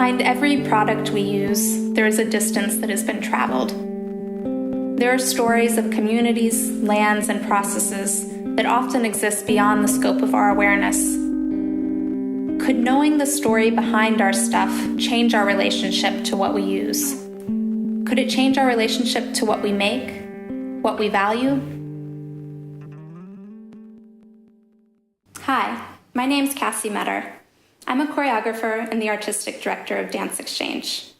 Behind every product we use, there is a distance that has been traveled. There are stories of communities, lands, and processes that often exist beyond the scope of our awareness. Could knowing the story behind our stuff change our relationship to what we use? Could it change our relationship to what we make, what we value? Hi, my name's Cassie Metter. I'm a choreographer and the artistic director of Dance Exchange.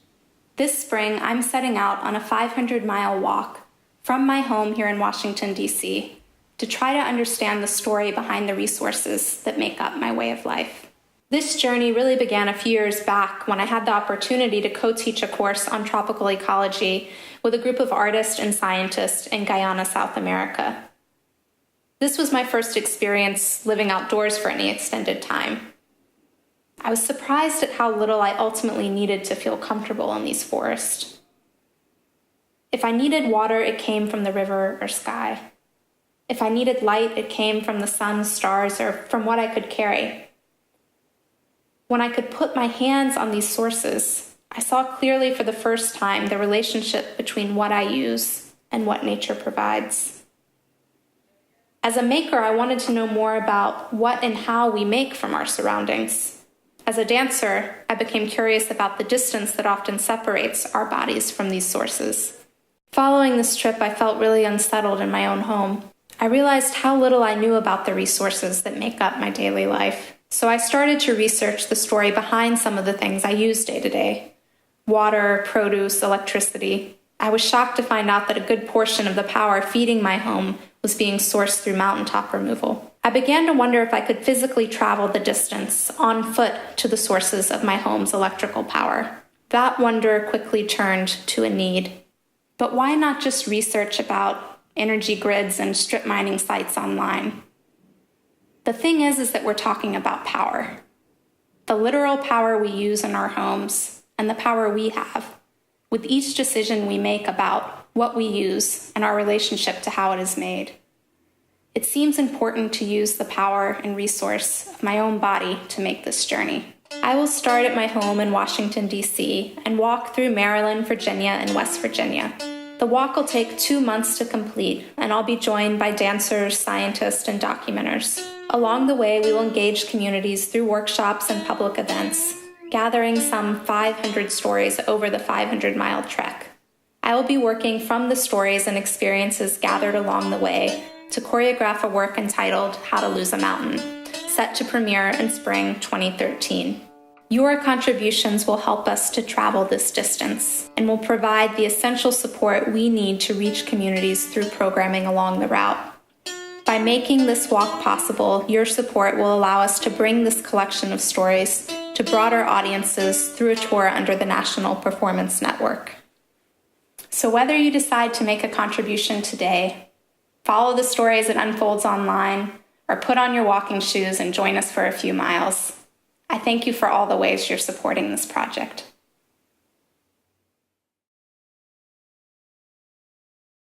This spring, I'm setting out on a 500-mile walk from my home here in Washington, D.C., to try to understand the story behind the resources that make up my way of life. This journey really began a few years back when I had the opportunity to co-teach a course on tropical ecology with a group of artists and scientists in Guyana, South America. This was my first experience living outdoors for any extended time. I was surprised at how little I ultimately needed to feel comfortable in these forests. If I needed water, it came from the river or sky. If I needed light, it came from the sun, stars, or from what I could carry. When I could put my hands on these sources, I saw clearly for the first time the relationship between what I use and what nature provides. As a maker, I wanted to know more about what and how we make from our surroundings. As a dancer, I became curious about the distance that often separates our bodies from these sources. Following this trip, I felt really unsettled in my own home. I realized how little I knew about the resources that make up my daily life. So I started to research the story behind some of the things I use day to day. Water, produce, electricity. I was shocked to find out that a good portion of the power feeding my home was being sourced through mountaintop removal. I began to wonder if I could physically travel the distance on foot to the sources of my home's electrical power. That wonder quickly turned to a need. But why not just research about energy grids and strip mining sites online? The thing is that we're talking about power. The literal power we use in our homes and the power we have with each decision we make about what we use and our relationship to how it is made. It seems important to use the power and resource of my own body to make this journey. I will start at my home in Washington, D.C., and walk through Maryland, Virginia, and West Virginia. The walk will take 2 months to complete, and I'll be joined by dancers, scientists, and documenters. Along the way, we will engage communities through workshops and public events, gathering some 500 stories over the 500-mile trek. I will be working from the stories and experiences gathered along the way to choreograph a work entitled How to Lose a Mountain, set to premiere in spring 2013. Your contributions will help us to travel this distance and will provide the essential support we need to reach communities through programming along the route. By making this walk possible, your support will allow us to bring this collection of stories to broader audiences through a tour under the National Performance Network. So whether you decide to make a contribution today, follow the story as it unfolds online, or put on your walking shoes and join us for a few miles, I thank you for all the ways you're supporting this project.